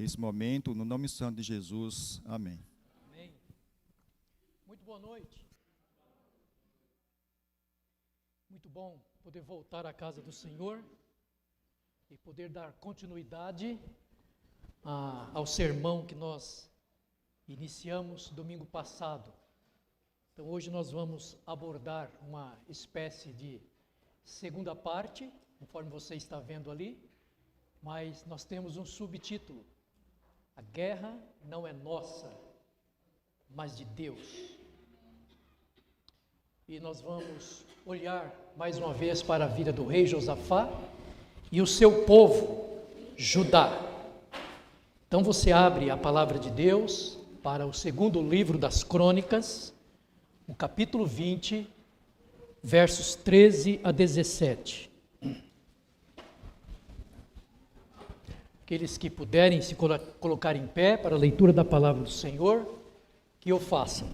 esse momento, no nome santo de Jesus. Amém. Amém. Muito boa noite. Muito bom poder voltar à casa do Senhor e poder dar continuidade ao sermão que nós iniciamos domingo passado. Então hoje nós vamos abordar uma espécie de segunda parte, conforme você está vendo ali, mas nós temos um subtítulo: a guerra não é nossa, mas de Deus. E nós vamos olhar mais uma vez para a vida do rei Josafá e o seu povo, Judá. Então você abre a palavra de Deus para o segundo livro das Crônicas, o capítulo 20, versos 13 a 17. Aqueles que puderem se colocar em pé para a leitura da palavra do Senhor, que o façam.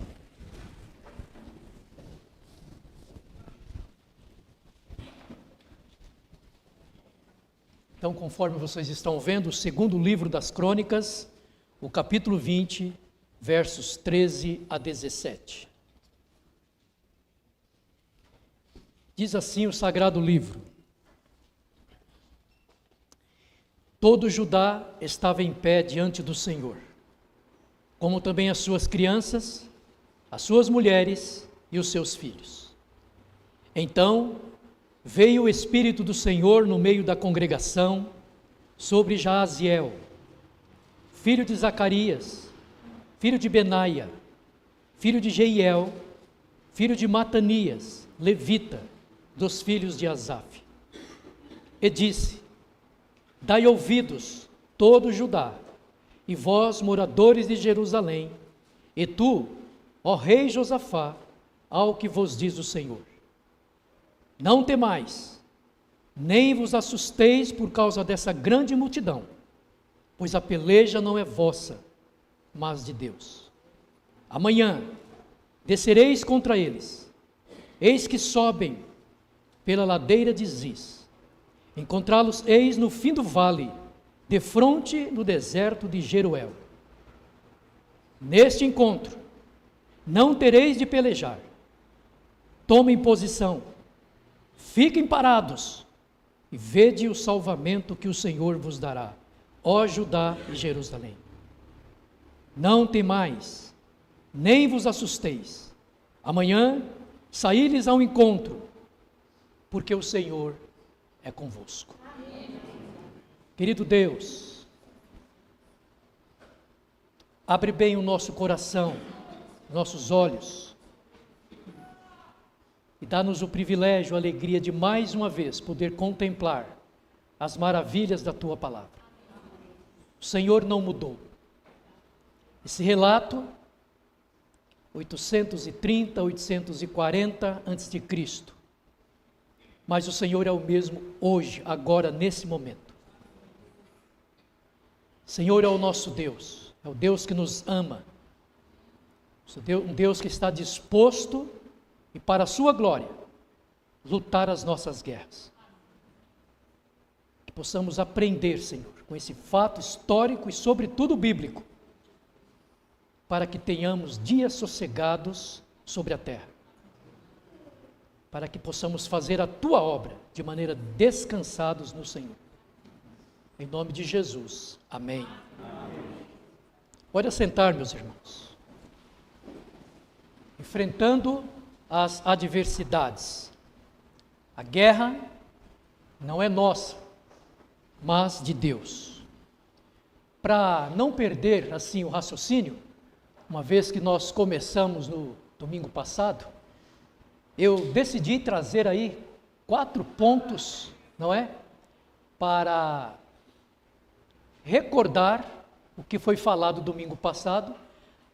Então, conforme vocês estão vendo, o segundo livro das Crônicas, o capítulo 20, versos 13 a 17. Diz assim o sagrado livro: todo Judá estava em pé diante do Senhor, como também as suas crianças, as suas mulheres e os seus filhos. Então veio o Espírito do Senhor no meio da congregação sobre Jaaziel, filho de Zacarias, filho de Benaia, filho de Jeiel, filho de Matanias, levita, dos filhos de Asaf. E disse: dai ouvidos, todo Judá, e vós, moradores de Jerusalém, e tu, ó rei Josafá, ao que vos diz o Senhor. Não temais, nem vos assusteis por causa dessa grande multidão, pois a peleja não é vossa, mas de Deus. Amanhã descereis contra eles, eis que sobem pela ladeira de Ziz. Encontrá-los eis no fim do vale, defronte no deserto de Jeruel. Neste encontro não tereis de pelejar. Tomem posição, fiquem parados e vede o salvamento que o Senhor vos dará, ó Judá e Jerusalém. Não temais, nem vos assusteis. Amanhã saí-lhes ao encontro, porque o Senhor é convosco. Amém. Querido Deus, abre bem o nosso coração, nossos olhos, e dá-nos o privilégio, a alegria de mais uma vez poder contemplar as maravilhas da Tua palavra. O Senhor não mudou. Esse relato, 830, 840 a.C., mas o Senhor é o mesmo hoje, agora, nesse momento. O Senhor é o nosso Deus, é o Deus que nos ama, um Deus que está disposto, e para a sua glória, lutar as nossas guerras. Que possamos aprender, Senhor, com esse fato histórico e sobretudo bíblico, para que tenhamos dias sossegados sobre a terra, para que possamos fazer a Tua obra de maneira descansados no Senhor. Em nome de Jesus. Amém. Amém. Pode assentar, meus irmãos. Enfrentando as adversidades. A guerra não é nossa, mas de Deus. Para não perder assim o raciocínio, uma vez que nós começamos no domingo passado, eu decidi trazer aí 4 pontos, não é? Para recordar o que foi falado domingo passado,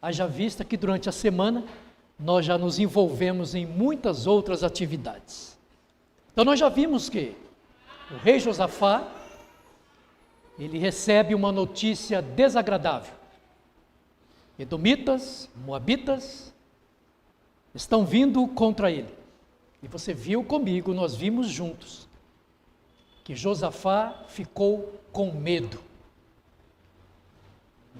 haja vista que durante a semana nós já nos envolvemos em muitas outras atividades. Então nós já vimos que o rei Josafá, ele recebe uma notícia desagradável. Edomitas, moabitas, estão vindo contra ele. E você viu comigo, nós vimos juntos, que Josafá ficou com medo.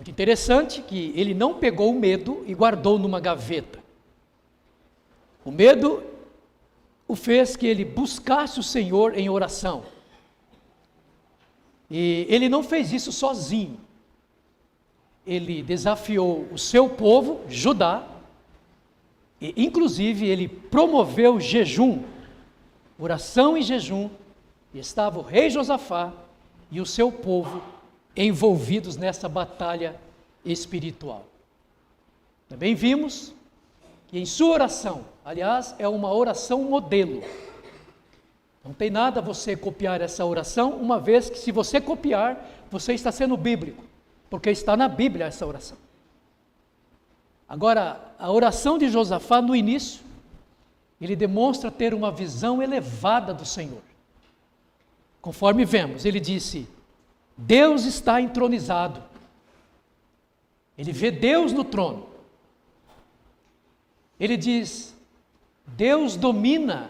Muito interessante que ele não pegou o medo e guardou numa gaveta. O medo o fez que ele buscasse o Senhor em oração. E ele não fez isso sozinho. Ele desafiou o seu povo, Judá, e inclusive ele promoveu jejum, oração e jejum, e estava o rei Josafá e o seu povo envolvidos nessa batalha espiritual. Também vimos que em sua oração, aliás, é uma oração modelo. Não tem nada você copiar essa oração, uma vez que se você copiar, você está sendo bíblico, porque está na Bíblia essa oração. Agora, a oração de Josafá no início, ele demonstra ter uma visão elevada do Senhor. Conforme vemos, ele disse: Deus está entronizado. Ele vê Deus no trono. Ele diz: Deus domina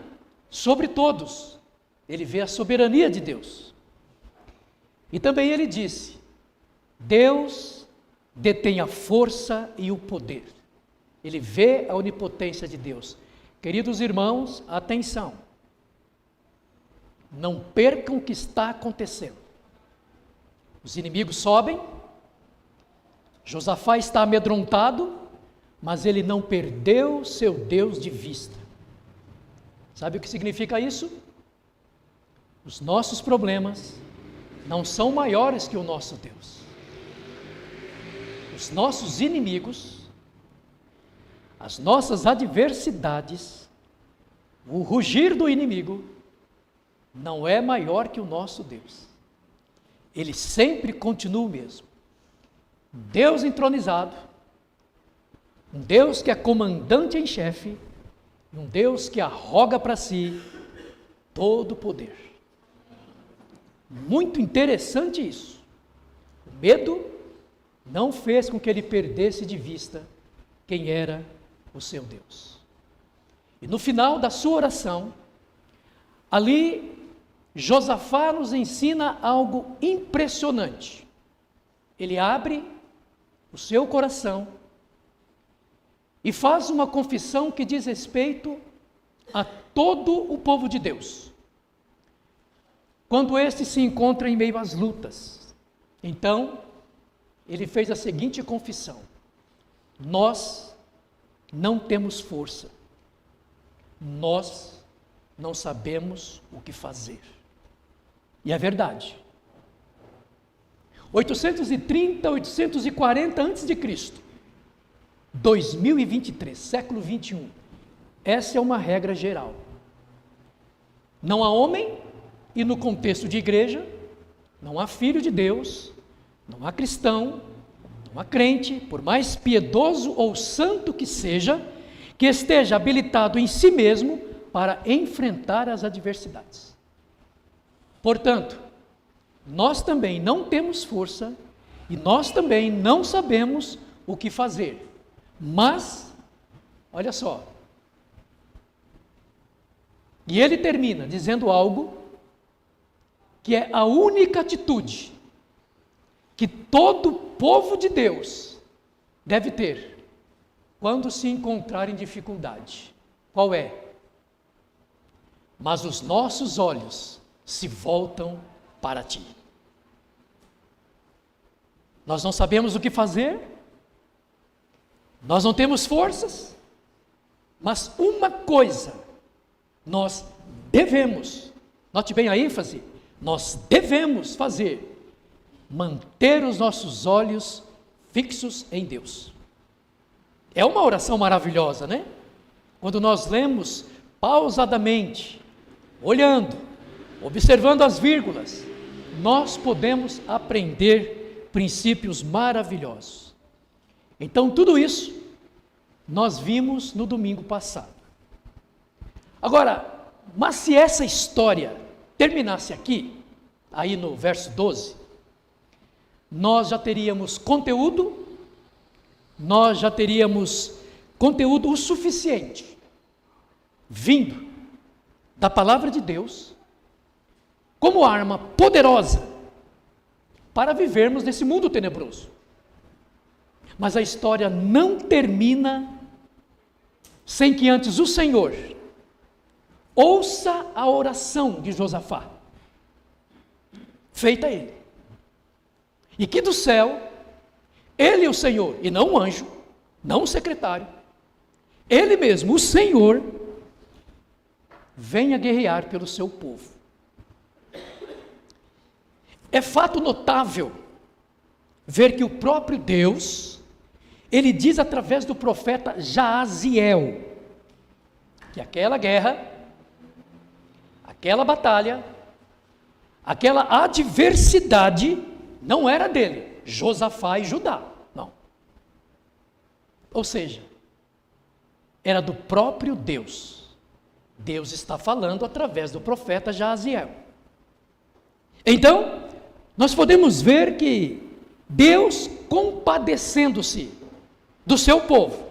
sobre todos. Ele vê a soberania de Deus. E também ele disse: Deus detém a força e o poder. Ele vê a onipotência de Deus. Queridos irmãos, atenção. Não percam o que está acontecendo. Os inimigos sobem, Josafá está amedrontado, mas ele não perdeu seu Deus de vista. Sabe o que significa isso? Os nossos problemas não são maiores que o nosso Deus. Os nossos inimigos, as nossas adversidades, o rugir do inimigo, não é maior que o nosso Deus. Ele sempre continua o mesmo. Um Deus entronizado, um Deus que é comandante em chefe, um Deus que arroga para si todo o poder. Muito interessante isso. O medo não fez com que ele perdesse de vista quem era o seu Deus. E no final da sua oração, ali Josafá nos ensina algo impressionante. Ele abre o seu coração e faz uma confissão que diz respeito a todo o povo de Deus. Quando este se encontra em meio às lutas, então ele fez a seguinte confissão: nós não temos força, nós não sabemos o que fazer. E é verdade. 830, 840 a.C., 2023, século 21. Essa é uma regra geral. Não há homem, e no contexto de igreja, não há filho de Deus, não há cristão, não há crente, por mais piedoso ou santo que seja, que esteja habilitado em si mesmo para enfrentar as adversidades. Portanto, nós também não temos força e nós também não sabemos o que fazer. Mas, olha só, e ele termina dizendo algo que é a única atitude que todo povo de Deus deve ter quando se encontrar em dificuldade. Qual é? Mas os nossos olhos se voltam para ti. Nós não sabemos o que fazer, nós não temos forças, mas uma coisa nós devemos, note bem a ênfase, nós devemos fazer: manter os nossos olhos fixos em Deus. É uma oração maravilhosa, né? Quando nós lemos pausadamente, olhando, observando as vírgulas, nós podemos aprender princípios maravilhosos. Então, tudo isso nós vimos no domingo passado. Agora, mas se essa história terminasse aqui, aí no verso 12, nós já teríamos conteúdo o suficiente, vindo da palavra de Deus, como arma poderosa para vivermos nesse mundo tenebroso. Mas a história não termina sem que antes o Senhor ouça a oração de Josafá, feita a ele. E que do céu, ele, o Senhor, e não o anjo, não o secretário, ele mesmo, o Senhor, venha guerrear pelo seu povo. É fato notável ver que o próprio Deus, ele diz através do profeta Jaaziel, que aquela guerra, aquela batalha, aquela adversidade não era dele, Josafá e Judá, não. Ou seja, era do próprio Deus. Deus está falando através do profeta Jaaziel. Então, nós podemos ver que Deus, compadecendo-se do seu povo,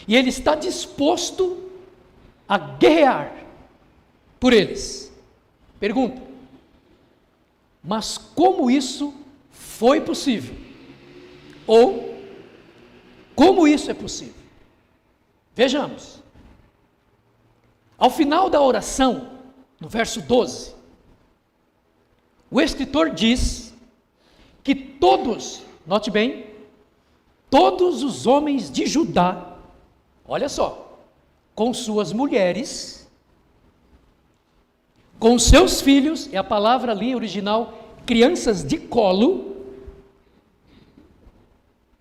e Ele está disposto a guerrear por eles. Pergunta: mas como isso foi possível? Ou, como isso é possível? Vejamos. Ao final da oração, no verso 12, o escritor diz que todos, note bem, todos os homens de Judá, olha só, com suas mulheres, com seus filhos, é a palavra ali original, crianças de colo,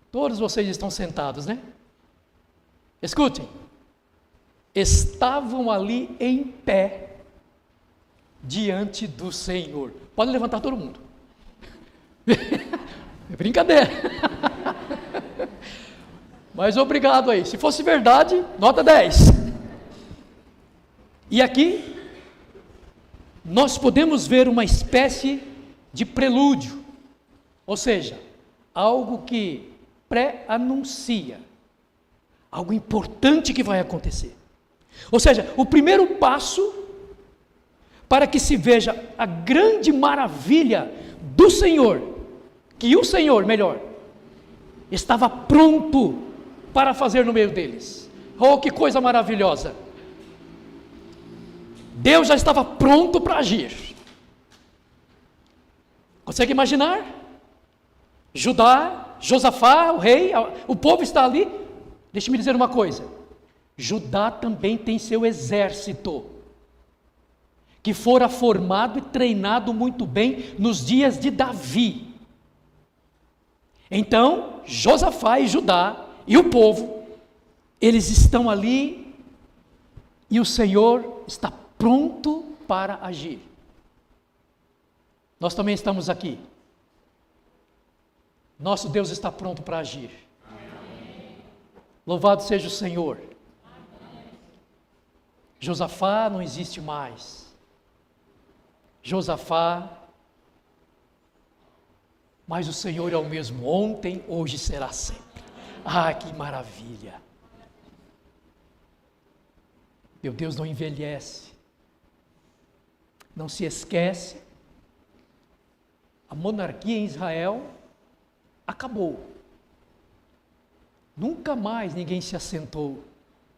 todos vocês estão sentados, né? Escutem, estavam ali em pé, diante do Senhor. Pode levantar todo mundo. É brincadeira. Mas obrigado aí. Se fosse verdade, nota 10. E aqui, nós podemos ver uma espécie de prelúdio. Ou seja, algo que pré-anuncia algo importante que vai acontecer. Ou seja, o primeiro passo para que se veja a grande maravilha do Senhor, que o Senhor, melhor, estava pronto para fazer no meio deles. Oh, que coisa maravilhosa! Deus já estava pronto para agir. Consegue imaginar? Judá, Josafá, o rei, o povo está ali. Deixe-me dizer uma coisa: Judá também tem seu exército, que fora formado e treinado muito bem nos dias de Davi. Então, Josafá e Judá e o povo, eles estão ali e o Senhor está pronto para agir. Nós também estamos aqui. Nosso Deus está pronto para agir. Amém. Louvado seja o Senhor. Amém. Josafá não existe mais. Josafá, mas o Senhor é o mesmo ontem, hoje e será sempre. Ah, que maravilha! Meu Deus não envelhece, não se esquece. A monarquia em Israel acabou. Nunca mais ninguém se assentou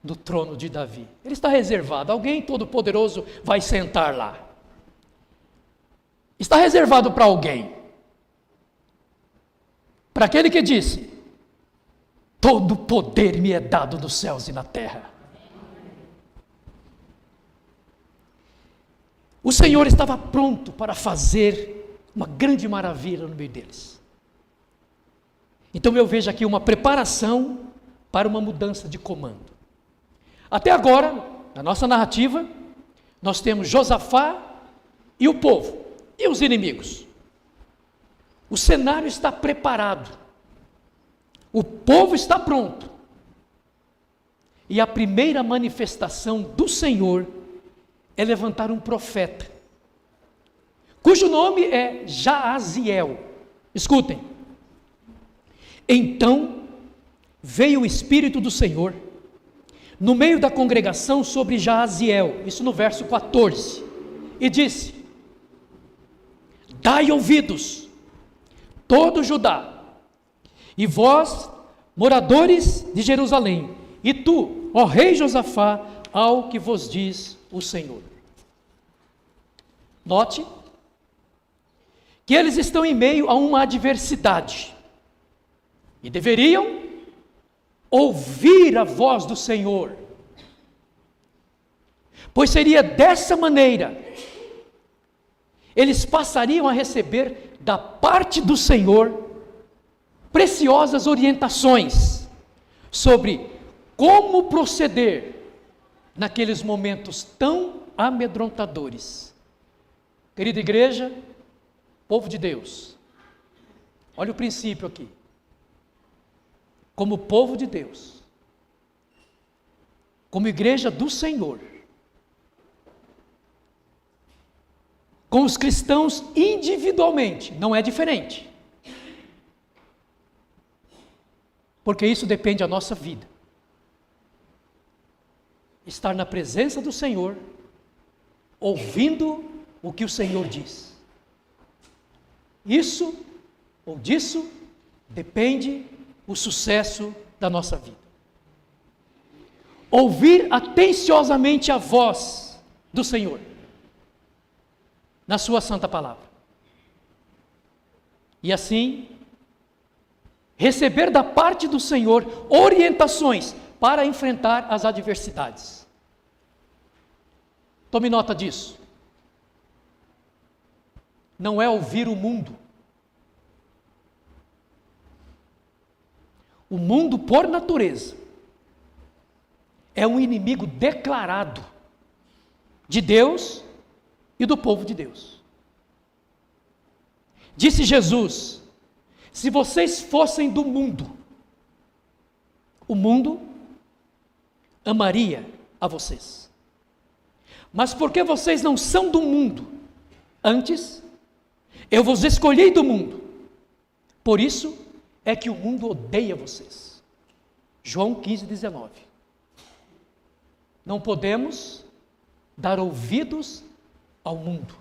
no trono de Davi. Ele está reservado, alguém todo-poderoso vai sentar lá. Está reservado para alguém. Para aquele que disse: todo poder me é dado nos céus e na terra. O Senhor estava pronto para fazer uma grande maravilha no meio deles. Então eu vejo aqui uma preparação para uma mudança de comando. Até agora, na nossa narrativa, nós temos Josafá e o povo, e os inimigos. O cenário está preparado, o povo está pronto, e a primeira manifestação do Senhor é levantar um profeta, cujo nome é Jaaziel. Escutem. Então veio o Espírito do Senhor no meio da congregação sobre Jaaziel, isso no verso 14, e disse: dai ouvidos, todo Judá, E vós, moradores de Jerusalém, e tu, ó rei Josafá, ao que vos diz o Senhor. Note que eles estão em meio a uma adversidade e deveriam ouvir a voz do Senhor, pois seria dessa maneira eles passariam a receber da parte do Senhor preciosas orientações sobre como proceder naqueles momentos tão amedrontadores. Querida igreja, povo de Deus, olha o princípio aqui. Como povo de Deus, como igreja do Senhor, com os cristãos individualmente, não é diferente. Porque isso depende da nossa vida. Estar na presença do Senhor, ouvindo o que o Senhor diz. Isso ou disso depende o sucesso da nossa vida. Ouvir atenciosamente a voz do Senhor na sua santa palavra. E assim, receber da parte do Senhor orientações para enfrentar as adversidades. Tome nota disso. Não é ouvir o mundo. O mundo, por natureza, é um inimigo declarado de Deus e do povo de Deus. Disse Jesus: se vocês fossem do mundo, o mundo amaria a vocês. Mas porque vocês não são do mundo, antes, eu vos escolhi do mundo. Por isso é que o mundo odeia vocês. João 15:19. Não podemos dar ouvidos ao mundo.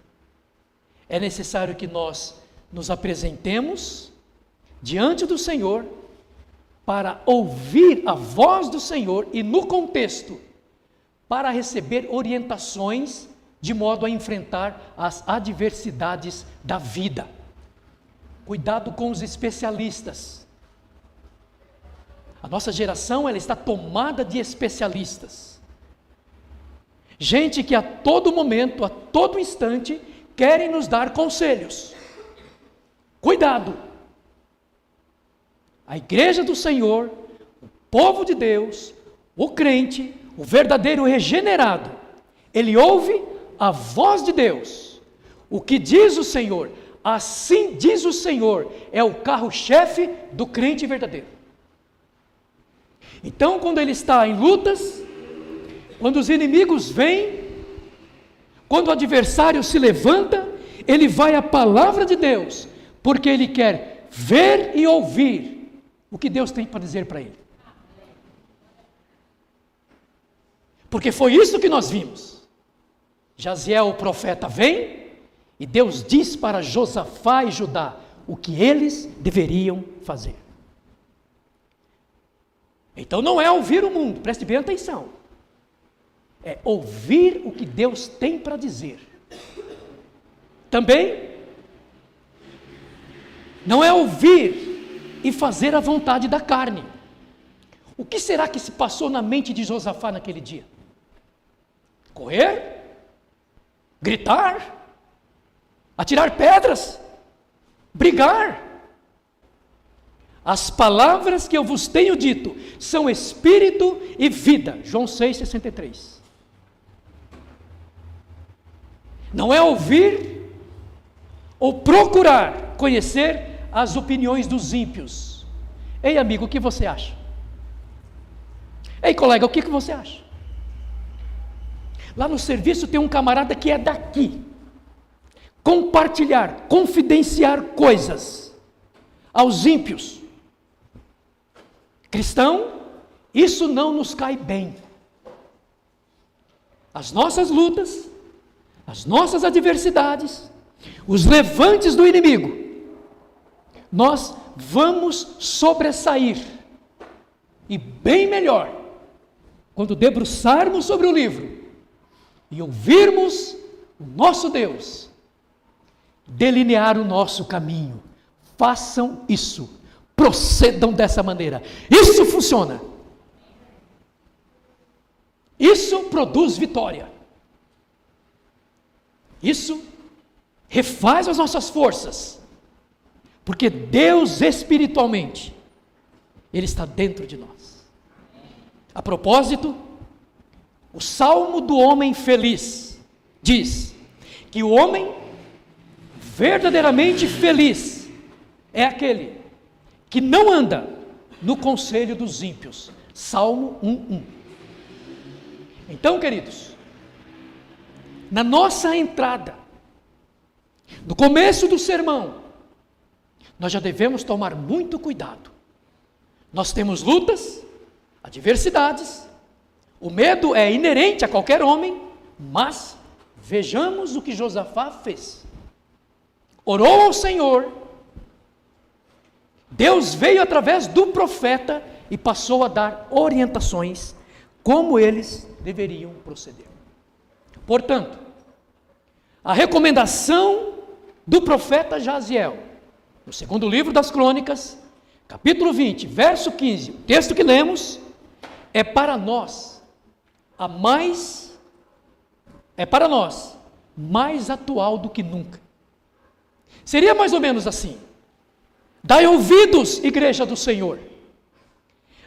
É necessário que nós nos apresentemos diante do Senhor para ouvir a voz do Senhor e, no contexto, para receber orientações de modo a enfrentar as adversidades da vida. Cuidado com os especialistas. A nossa geração, ela está tomada de especialistas. Gente que a todo momento, a todo instante, querem nos dar conselhos. Cuidado! A igreja do Senhor, o povo de Deus, o crente, o verdadeiro regenerado, ele ouve a voz de Deus. O que diz o Senhor, assim diz o Senhor, é o carro-chefe do crente verdadeiro. Então, quando ele está em lutas, quando os inimigos vêm, quando o adversário se levanta, ele vai à palavra de Deus, porque ele quer ver e ouvir o que Deus tem para dizer para ele. Porque foi isso que nós vimos. Jaziel, o profeta, vem e Deus diz para Josafá e Judá o que eles deveriam fazer. Então não é ouvir o mundo, preste bem atenção. É ouvir o que Deus tem para dizer. Também não é ouvir e fazer a vontade da carne. O que será que se passou na mente de Josafá naquele dia? Correr? Gritar? Atirar pedras? Brigar? As palavras que eu vos tenho dito são espírito e vida. João 6,63. Não é ouvir ou procurar conhecer as opiniões dos ímpios. Ei, amigo, o que você acha? Ei, colega, o que você acha? Lá no serviço tem um camarada que é daqui. Compartilhar, confidenciar coisas aos ímpios. Cristão, isso não nos cai bem. As nossas lutas, as nossas adversidades, os levantes do inimigo, nós vamos sobressair. E bem melhor, quando debruçarmos sobre o livro e ouvirmos o nosso Deus delinear o nosso caminho. Façam isso, procedam dessa maneira. Isso funciona. Isso produz vitória. Isso refaz as nossas forças, porque Deus espiritualmente, Ele está dentro de nós. A propósito, o Salmo do homem feliz diz que o homem verdadeiramente feliz é aquele que não anda no conselho dos ímpios. Salmo 1:1. Então, queridos, na nossa entrada, no começo do sermão, nós já devemos tomar muito cuidado. Nós temos lutas, adversidades, o medo é inerente a qualquer homem, mas vejamos o que Josafá fez. Orou ao Senhor, Deus veio através do profeta e passou a dar orientações como eles deveriam proceder. Portanto, a recomendação do profeta Jaziel, no segundo livro das Crônicas, capítulo 20, verso 15, o texto que lemos, é para nós mais atual do que nunca. Seria mais ou menos assim: dai ouvidos, igreja do Senhor,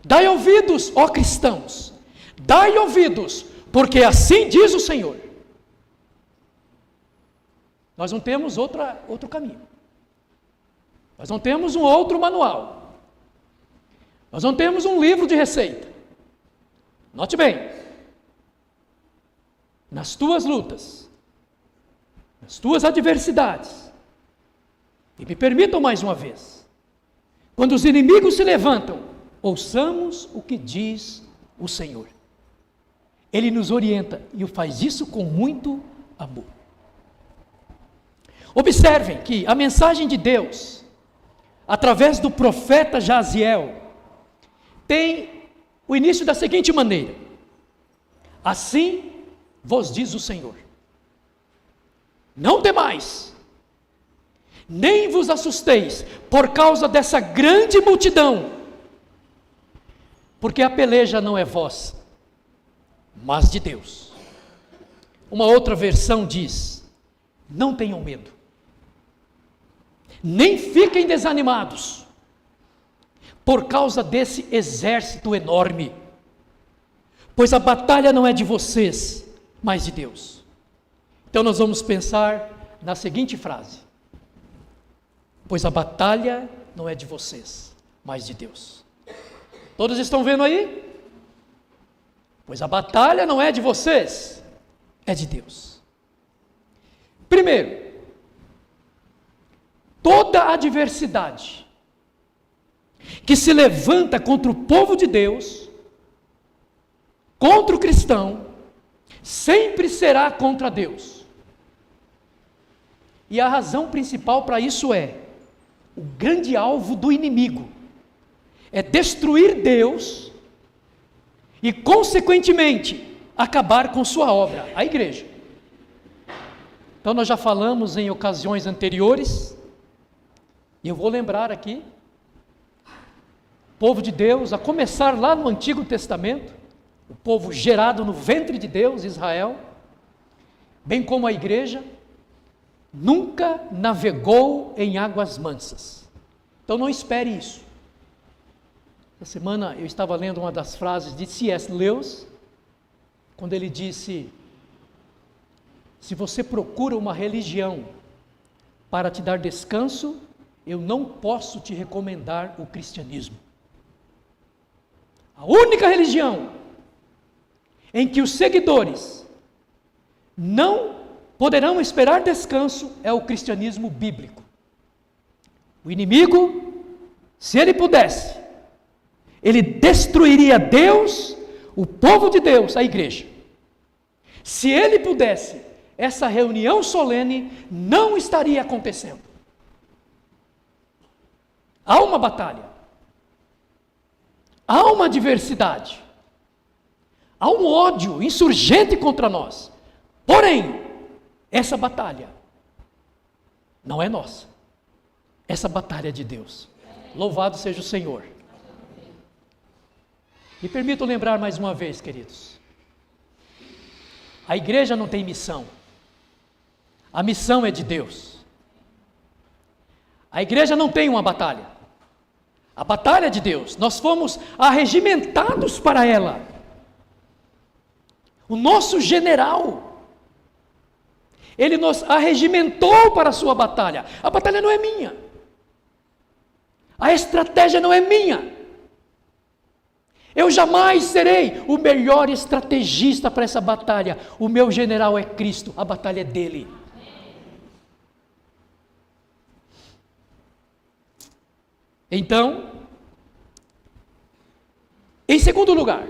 dai ouvidos, ó cristãos, dai ouvidos, porque assim diz o Senhor. Nós não temos outro caminho, nós não temos um outro manual, nós não temos um livro de receita. Note bem, nas tuas lutas, nas tuas adversidades, e me permitam mais uma vez, quando os inimigos se levantam, ouçamos o que diz o Senhor. Ele nos orienta e faz isso com muito amor. Observem que a mensagem de Deus, através do profeta Jaziel, tem o início da seguinte maneira: assim vos diz o Senhor, não temais, nem vos assusteis por causa dessa grande multidão, porque a peleja não é vossa, mas de Deus. Uma outra versão diz: não tenham medo, nem fiquem desanimados por causa desse exército enorme, pois a batalha não é de vocês, mas de Deus. Então nós vamos pensar na seguinte frase: pois a batalha não é de vocês, mas de Deus. Todos estão vendo aí? Pois a batalha não é de vocês, é de Deus. Primeiro, toda adversidade que se levanta contra o povo de Deus, contra o cristão, sempre será contra Deus. E a razão principal para isso é: o grande alvo do inimigo é destruir Deus e, consequentemente, acabar com sua obra, a igreja. Então nós já falamos em ocasiões anteriores, e eu vou lembrar aqui, o povo de Deus, a começar lá no Antigo Testamento, o povo gerado no ventre de Deus, Israel, bem como a igreja, nunca navegou em águas mansas. Então não espere isso. Essa semana eu estava lendo uma das frases de C.S. Lewis, quando ele disse: se você procura uma religião para te dar descanso, eu não posso te recomendar o cristianismo. A única religião em que os seguidores não poderão esperar descanso é o cristianismo bíblico. O inimigo, se ele pudesse, ele destruiria Deus, o povo de Deus, a igreja. Se ele pudesse, essa reunião solene não estaria acontecendo. Há uma batalha. Há uma adversidade. Há um ódio insurgente contra nós. Porém, essa batalha não é nossa. Essa batalha é de Deus. Louvado seja o Senhor. Me permito lembrar mais uma vez, queridos. A igreja não tem missão. A missão é de Deus. A igreja não tem uma batalha. A batalha é de Deus. Nós fomos arregimentados para ela. O nosso general, ele nos arregimentou para a sua batalha. A batalha não é minha. A estratégia não é minha. Eu jamais serei o melhor estrategista para essa batalha. O meu general é Cristo, a batalha é dele. Então, em segundo lugar,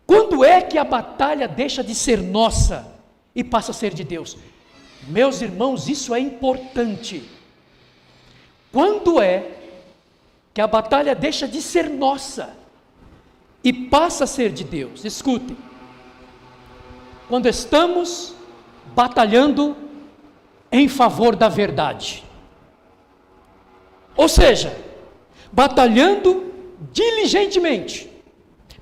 quando é que a batalha deixa de ser nossa e passa a ser de Deus? Meus irmãos, isso é importante. Quando é que a batalha deixa de ser nossa e passa a ser de Deus? Escutem. Quando estamos batalhando em favor da verdade. Ou seja, batalhando diligentemente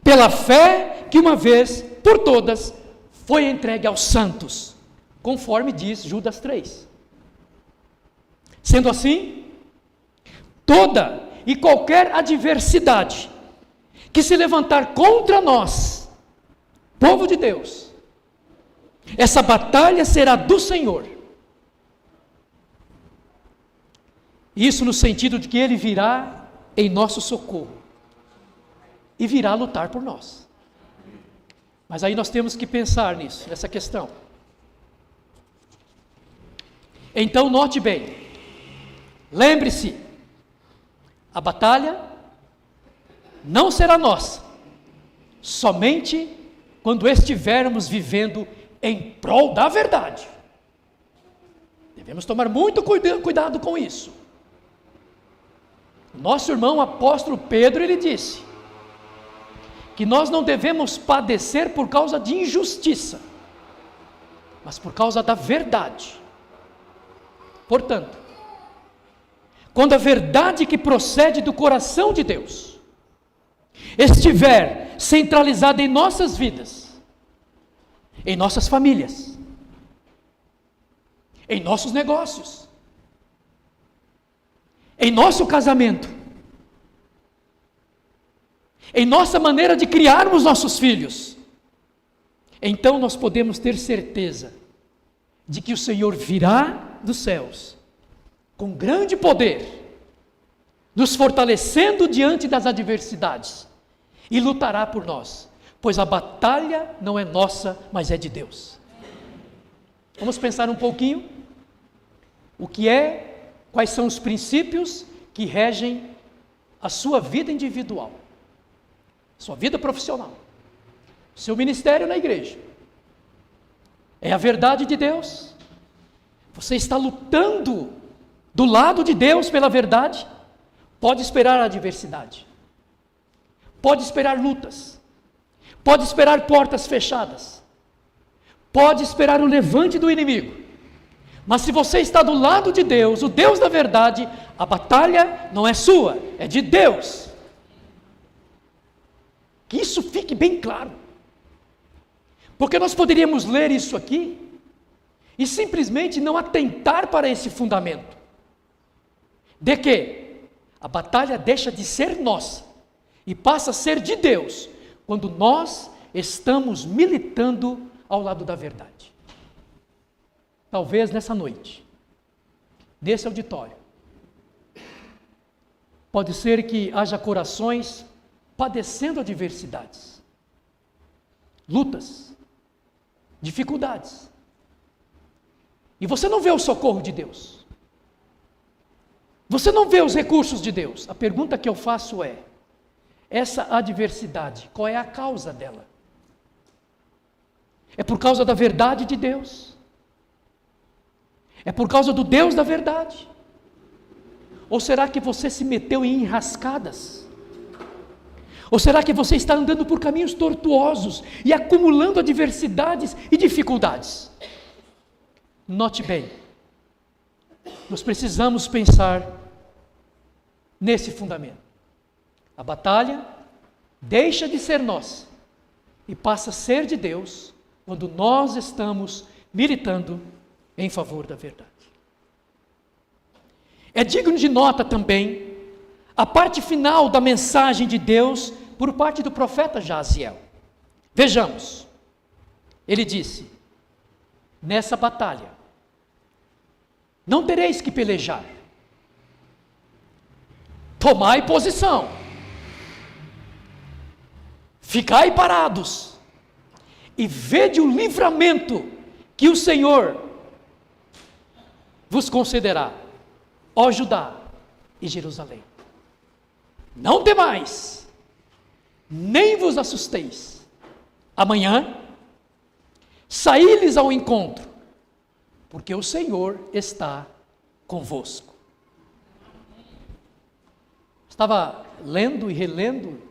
pela fé que uma vez por todas foi entregue aos santos, conforme diz Judas 3. Sendo assim, toda e qualquer adversidade que se levantar contra nós, povo de Deus, essa batalha será do Senhor. Isso no sentido de que Ele virá em nosso socorro e virá lutar por nós. Mas aí nós temos que pensar nisso, nessa questão. Então note bem, lembre-se, a batalha não será nossa, somente quando estivermos vivendo em prol da verdade. Devemos tomar muito cuidado com isso. Nosso irmão apóstolo Pedro, ele disse que nós não devemos padecer por causa de injustiça, mas por causa da verdade. Portanto, quando a verdade que procede do coração de Deus estiver centralizada em nossas vidas, em nossas famílias, em nossos negócios, em nosso casamento, em nossa maneira de criarmos nossos filhos, então nós podemos ter certeza de que o Senhor virá dos céus com grande poder, nos fortalecendo diante das adversidades, e lutará por nós, pois a batalha não é nossa, mas é de Deus. Vamos pensar um pouquinho quais são os princípios que regem a sua vida individual, sua vida profissional, seu ministério na igreja. É a verdade de Deus? Você está lutando do lado de Deus pela verdade? Pode esperar a adversidade, pode esperar lutas, pode esperar portas fechadas, pode esperar o levante do inimigo. Mas se você está do lado de Deus, o Deus da verdade, a batalha não é sua, é de Deus. Que isso fique bem claro. Porque nós poderíamos ler isso aqui e simplesmente não atentar para esse fundamento. De que a batalha deixa de ser nossa e passa a ser de Deus, quando nós estamos militando ao lado da verdade. Talvez nessa noite, nesse auditório, pode ser que haja corações padecendo adversidades, lutas, dificuldades, e você não vê o socorro de Deus, você não vê os recursos de Deus. A pergunta que eu faço é: essa adversidade, qual é a causa dela? É por causa da verdade de Deus? É por causa do Deus da verdade? Ou será que você se meteu em enrascadas? Ou será que você está andando por caminhos tortuosos e acumulando adversidades e dificuldades? Note bem, nós precisamos pensar nesse fundamento. A batalha deixa de ser nossa e passa a ser de Deus quando nós estamos militando em favor da verdade. É digno de nota também a parte final da mensagem de Deus por parte do profeta Jaziel. Vejamos, ele disse: nessa batalha não tereis que pelejar, tomai posição, ficai parados e vede o livramento que o Senhor vos concederá, ó Judá e Jerusalém. Não temais, nem vos assusteis. Amanhã saí-lhes ao encontro, porque o Senhor está convosco. Estava lendo e relendo,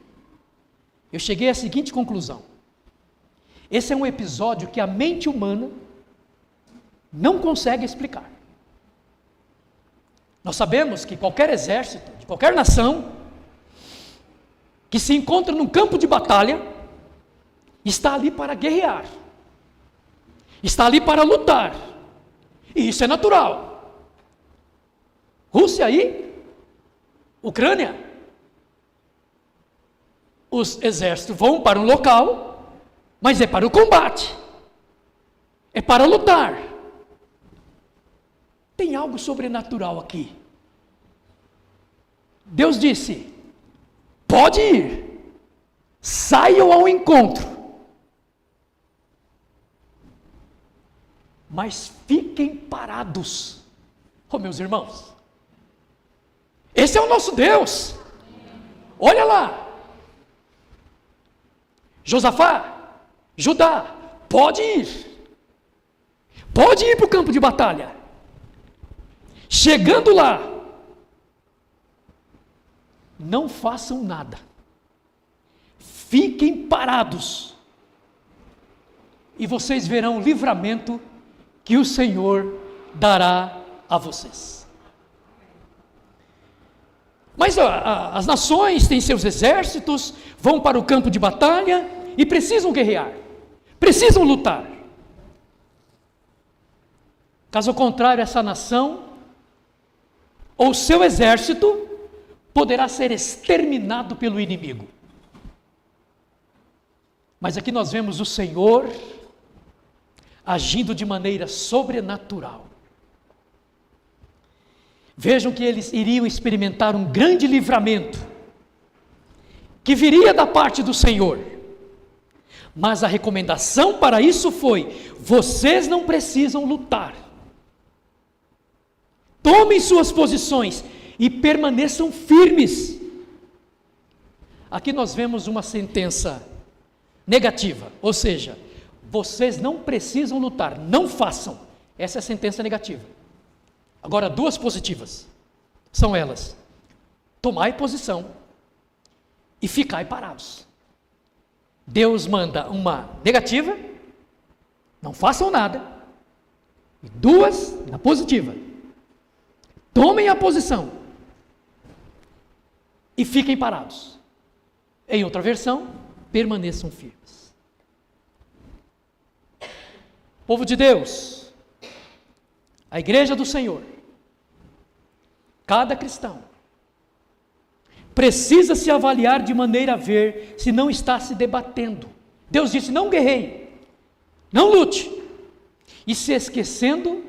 eu cheguei à seguinte conclusão: esse é um episódio que a mente humana não consegue explicar. Nós sabemos que qualquer exército, de qualquer nação, que se encontra num campo de batalha, está ali para guerrear, está ali para lutar, e isso é natural. Rússia aí, Ucrânia, os exércitos vão para um local, mas é para o combate, é para lutar. Tem algo sobrenatural aqui. Deus disse: pode ir, saiam ao encontro, mas fiquem parados. Oh, meus irmãos, esse é o nosso Deus. Olha lá, Josafá, Judá, pode ir para o campo de batalha. Chegando lá, não façam nada, fiquem parados, e vocês verão o livramento que o Senhor dará a vocês. Mas as nações têm seus exércitos, vão para o campo de batalha e precisam guerrear, precisam lutar. Caso contrário, essa nação ou seu exército poderá ser exterminado pelo inimigo. Mas aqui nós vemos o Senhor agindo de maneira sobrenatural. Vejam que eles iriam experimentar um grande livramento, que viria da parte do Senhor. Mas a recomendação para isso foi: vocês não precisam lutar. Tomem suas posições e permaneçam firmes. Aqui nós vemos uma sentença negativa, ou seja, vocês não precisam lutar, não façam. Essa é a sentença negativa. Agora, duas positivas, são elas: tomai posição e ficai parados. Deus manda uma negativa, não façam nada, e duas na positiva: tomem a posição e fiquem parados. Em outra versão, permaneçam firmes. Povo de Deus, a igreja do Senhor, cada cristão precisa se avaliar de maneira a ver se não está se debatendo. Deus disse: não guerreie, não lute, e se esquecendo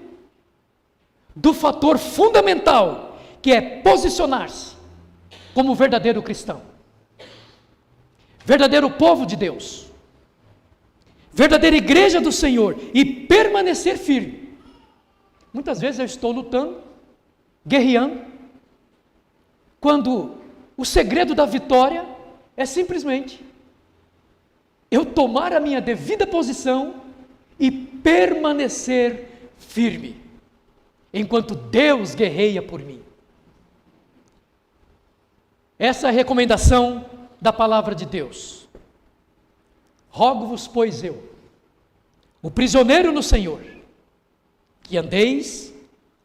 do fator fundamental, que é posicionar-se como verdadeiro cristão, verdadeiro povo de Deus, verdadeira igreja do Senhor, e permanecer firme. Muitas vezes eu estou lutando, guerreando, quando o segredo da vitória é simplesmente eu tomar a minha devida posição e permanecer firme, enquanto Deus guerreia por mim. Essa é a recomendação da palavra de Deus. Rogo-vos, pois eu, o prisioneiro no Senhor, que andeis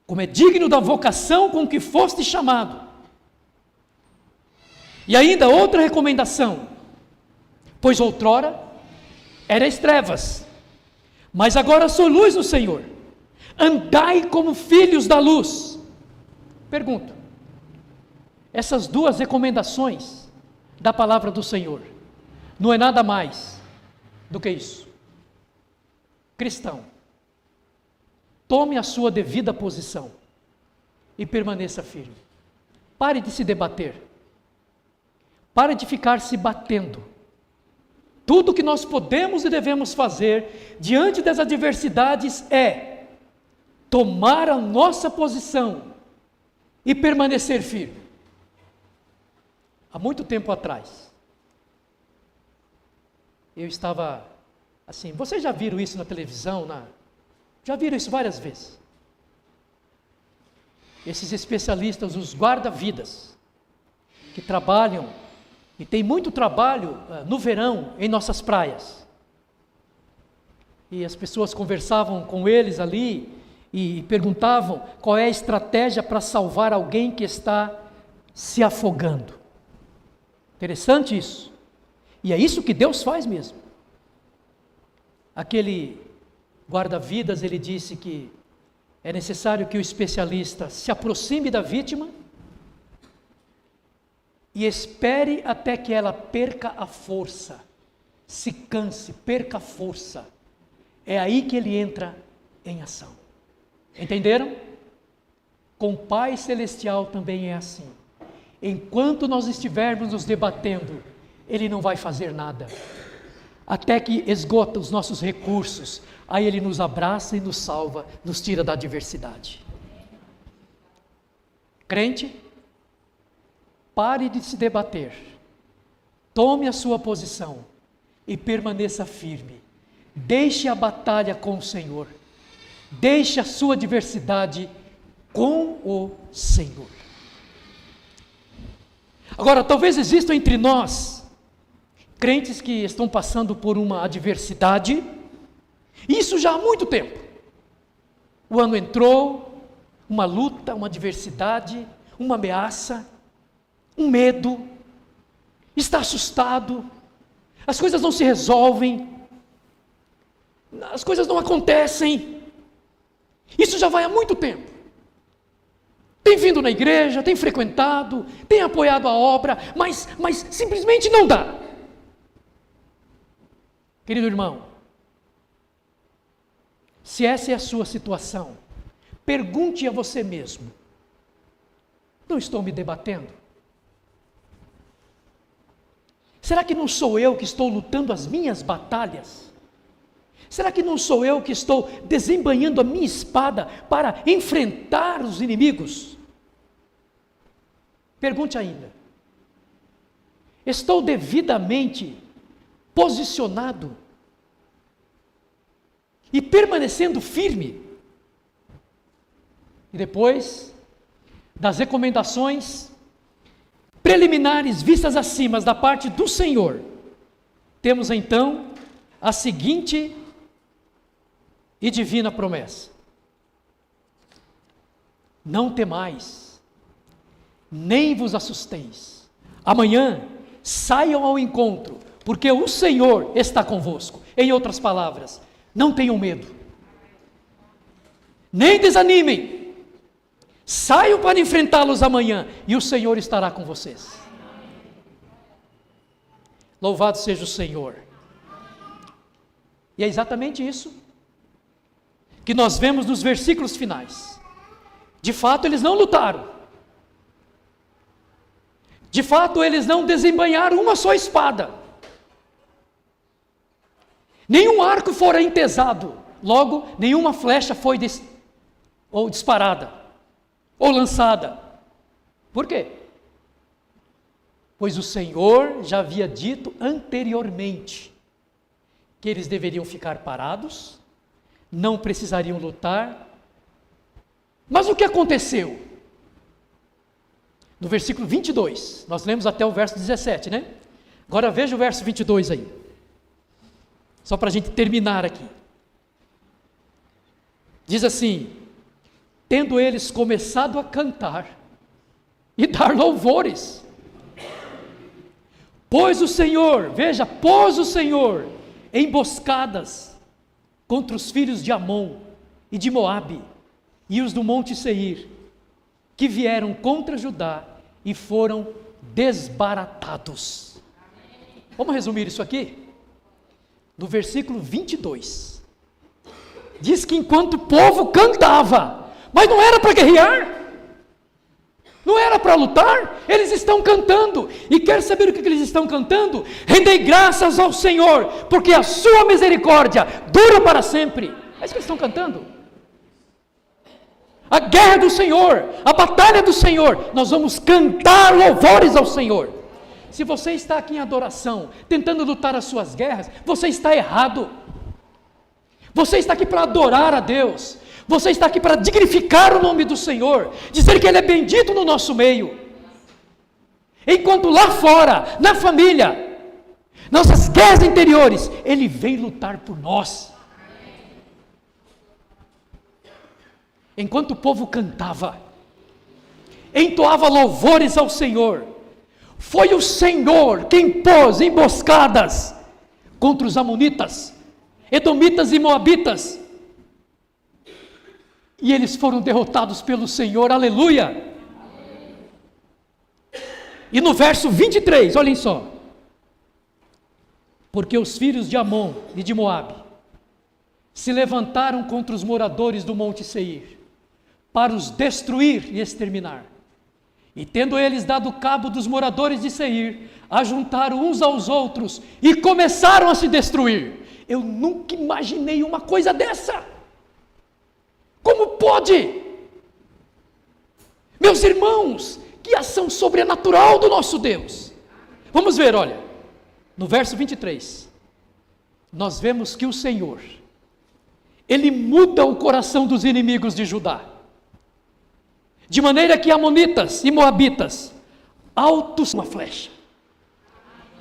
como é digno da vocação com que foste chamado. E ainda outra recomendação: pois outrora erais trevas, mas agora sou luz no Senhor. Andai como filhos da luz. Pergunto: essas duas recomendações da palavra do Senhor não é nada mais do que isso? Cristão, tome a sua devida posição e permaneça firme. Pare de se debater. Pare de ficar se batendo. Tudo o que nós podemos e devemos fazer diante das adversidades é tomar a nossa posição e permanecer firme. Há muito tempo atrás, eu estava assim, vocês já viram isso na televisão, já viram isso várias vezes. Esses especialistas, os guarda-vidas, que trabalham, e tem muito trabalho no verão em nossas praias. E as pessoas conversavam com eles ali e perguntavam qual é a estratégia para salvar alguém que está se afogando. Interessante isso. E é isso que Deus faz mesmo. Aquele guarda-vidas, ele disse que é necessário que o especialista se aproxime da vítima e espere até que ela perca a força, se canse, perca a força. É aí que ele entra em ação. Entenderam? Com o Pai Celestial também é assim. Enquanto nós estivermos nos debatendo, Ele não vai fazer nada. Até que esgota os nossos recursos, aí Ele nos abraça e nos salva, nos tira da adversidade. Crente, pare de se debater, tome a sua posição e permaneça firme. Deixe a batalha com o Senhor, deixe a sua adversidade com o Senhor. Agora, talvez existam entre nós crentes que estão passando por uma adversidade, isso já há muito tempo. O ano entrou, uma luta, uma adversidade, uma ameaça, um medo, está assustado, as coisas não se resolvem, as coisas não acontecem. Isso já vai há muito tempo. Tem vindo na igreja, tem frequentado, tem apoiado a obra, mas simplesmente não dá. Querido irmão, se essa é a sua situação, pergunte a você mesmo: não estou me debatendo? Será que não sou eu que estou lutando as minhas batalhas? Será que não sou eu que estou desembainhando a minha espada para enfrentar os inimigos? Pergunte ainda: estou devidamente posicionado e permanecendo firme? E depois das recomendações preliminares vistas acima da parte do Senhor, temos então a seguinte e divina promessa: não temais, nem vos assusteis. Amanhã saiam ao encontro, porque o Senhor está convosco. Em outras palavras, não tenham medo, nem desanimem. Saiam para enfrentá-los amanhã e o Senhor estará com vocês. Louvado seja o Senhor. E é exatamente isso que nós vemos nos versículos finais. De fato, eles não lutaram. De fato, eles não desembainharam uma só espada. Nenhum arco fora entesado. Logo, nenhuma flecha foi disparada ou lançada. Por quê? Pois o Senhor já havia dito anteriormente que eles deveriam ficar parados, não precisariam lutar. Mas o que aconteceu? no versículo 22, nós lemos até o verso 17, né? Agora veja o verso 22 aí, só para a gente terminar aqui. Diz assim: tendo eles começado a cantar e dar louvores, pôs o Senhor emboscadas contra os filhos de Amon e de Moabe e os do monte Seir, que vieram contra Judá e foram desbaratados. Vamos resumir isso aqui? No versículo 22, diz que enquanto o povo cantava, mas não era para guerrear, não era para lutar, eles estão cantando, e quer saber o que eles estão cantando? Rendei graças ao Senhor, porque a sua misericórdia dura para sempre. É isso que eles estão cantando. A guerra do Senhor, a batalha do Senhor, nós vamos cantar louvores ao Senhor. Se você está aqui em adoração, tentando lutar as suas guerras, você está errado. Você está aqui para adorar a Deus. Você está aqui para dignificar o nome do Senhor, dizer que Ele é bendito no nosso meio. Enquanto lá fora, na família, nossas guerras interiores, Ele vem lutar por nós. Enquanto o povo cantava, entoava louvores ao Senhor, foi o Senhor quem pôs emboscadas contra os amonitas, edomitas e moabitas, e eles foram derrotados pelo Senhor, aleluia. E no verso 23, olhem só: porque os filhos de Amon e de Moabe se levantaram contra os moradores do monte Seir, para os destruir e exterminar. E tendo eles dado cabo dos moradores de Seir, ajuntaram uns aos outros e começaram a se destruir. Eu nunca imaginei uma coisa dessa. Como pode? Meus irmãos, que ação sobrenatural do nosso Deus. Vamos ver, olha, no verso 23, nós vemos que o Senhor, Ele muda o coração dos inimigos de Judá, de maneira que amonitas e moabitas, altos uma flecha,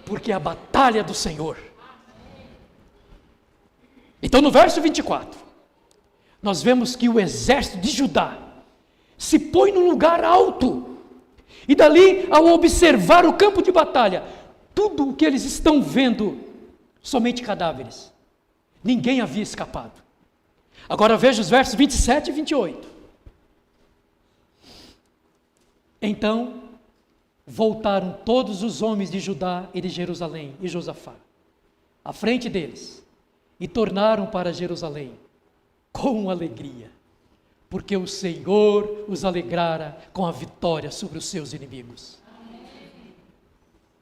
porque é a batalha do Senhor. Então no verso 24, nós vemos que o exército de Judá se põe num lugar alto, e dali, ao observar o campo de batalha, tudo o que eles estão vendo, somente cadáveres. Ninguém havia escapado. Agora veja os versos 27 e 28. Então, voltaram todos os homens de Judá e de Jerusalém e Josafá, à frente deles, e tornaram para Jerusalém com alegria, porque o Senhor os alegrara com a vitória sobre os seus inimigos.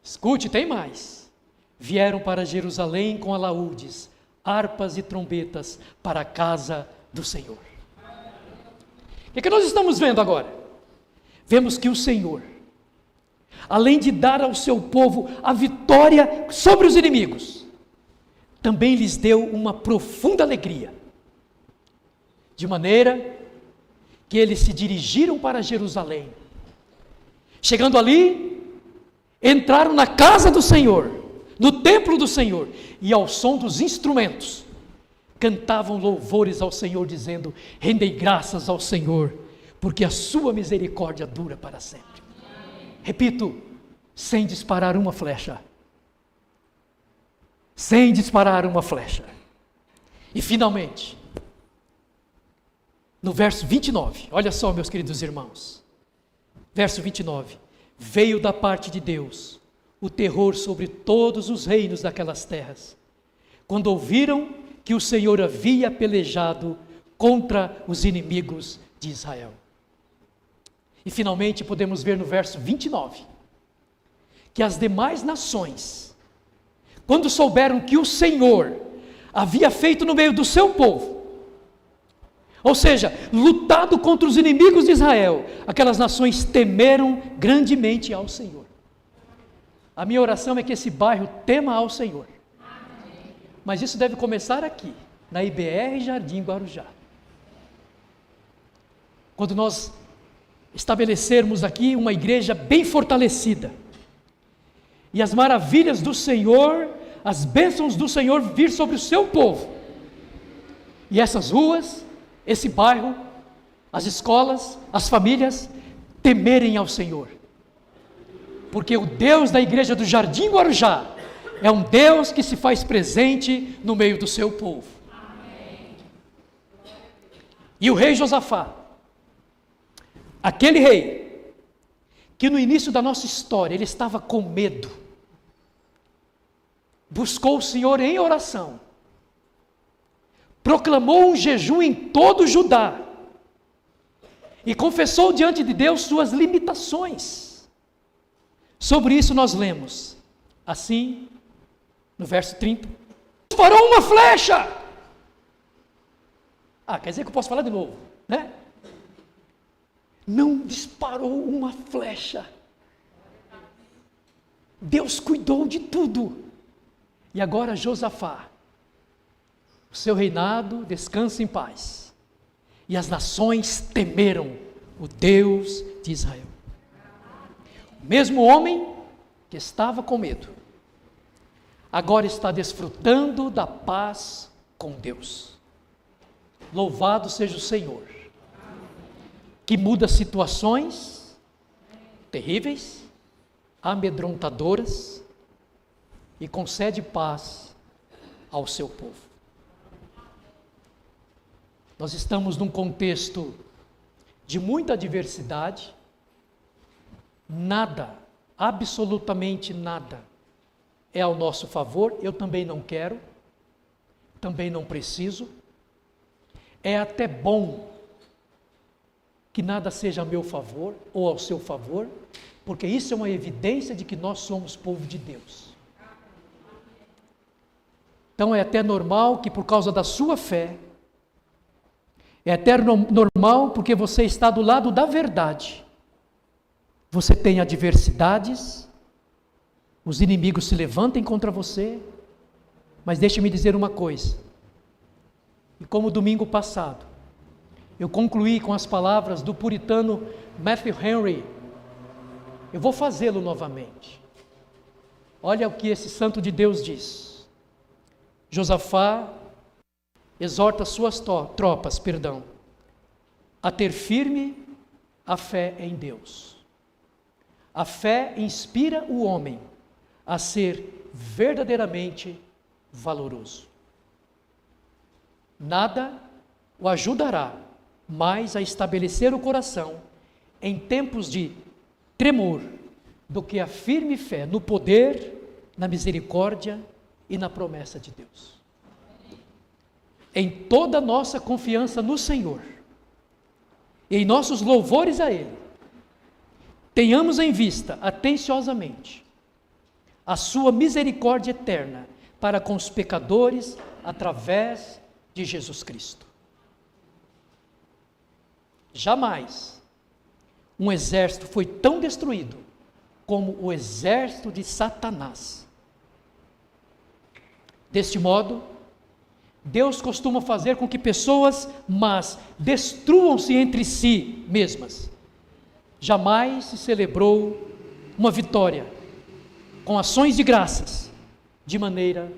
Escute, tem mais. Vieram para Jerusalém com alaúdes, harpas e trombetas para a casa do Senhor. O que nós estamos vendo agora? Vemos que o Senhor, além de dar ao seu povo a vitória sobre os inimigos, também lhes deu uma profunda alegria, de maneira que eles se dirigiram para Jerusalém. Chegando ali, entraram na casa do Senhor, no templo do Senhor, e ao som dos instrumentos, cantavam louvores ao Senhor, dizendo: rendei graças ao Senhor, porque a sua misericórdia dura para sempre. Repito, sem disparar uma flecha. Sem disparar uma flecha. E finalmente, no verso 29, olha só, meus queridos irmãos, verso 29, veio da parte de Deus o terror sobre todos os reinos daquelas terras, quando ouviram que o Senhor havia pelejado contra os inimigos de Israel. E finalmente podemos ver no verso 29, que as demais nações, quando souberam que o Senhor havia feito no meio do seu povo, ou seja, lutado contra os inimigos de Israel, aquelas nações temeram grandemente ao Senhor. A minha oração é que esse bairro tema ao Senhor. Mas isso deve começar aqui, na IBR Jardim Guarujá. Quando nós estabelecermos aqui uma igreja bem fortalecida. E as maravilhas do Senhor, as bênçãos do Senhor vir sobre o seu povo. E essas ruas, esse bairro, as escolas, as famílias, temerem ao Senhor. Porque o Deus da igreja do Jardim Guarujá é um Deus que se faz presente no meio do seu povo. Amém. E o rei Josafá, aquele rei, que no início da nossa história, ele estava com medo, buscou o Senhor em oração, proclamou um jejum em todo Judá, e confessou diante de Deus suas limitações. Sobre isso nós lemos, assim, no verso 30, disparou uma flecha. Quer dizer que eu posso falar de novo, né? Não disparou uma flecha. Deus cuidou de tudo. E agora Josafá, o seu reinado descansa em paz. E as nações temeram o Deus de Israel. O mesmo homem que estava com medo, agora está desfrutando da paz com Deus. Louvado seja o Senhor, que muda situações terríveis, amedrontadoras, e concede paz ao seu povo. Nós estamos num contexto de muita adversidade. Nada, absolutamente nada, é ao nosso favor. Eu também não quero, também não preciso. É até bom que nada seja a meu favor ou ao seu favor, porque isso é uma evidência de que nós somos povo de Deus. Então é até normal que por causa da sua fé, é até normal porque você está do lado da verdade, você tem adversidades, os inimigos se levantem contra você, mas deixe-me dizer uma coisa, e como domingo passado, eu concluí com as palavras do puritano Matthew Henry, eu vou fazê-lo novamente. Olha o que esse santo de Deus diz. Josafá exorta suas tropas, a ter firme a fé em Deus. A fé inspira o homem a ser verdadeiramente valoroso. Nada o ajudará mais a estabelecer o coração em tempos de tremor do que a firme fé no poder, na misericórdia e na promessa de Deus. Em toda a nossa confiança no Senhor, e em nossos louvores a Ele, tenhamos em vista, atenciosamente, a sua misericórdia eterna para com os pecadores através de Jesus Cristo. Jamais um exército foi tão destruído como o exército de Satanás. Deste modo, Deus costuma fazer com que pessoas más destruam-se entre si mesmas. Jamais se celebrou uma vitória com ações de graças de maneira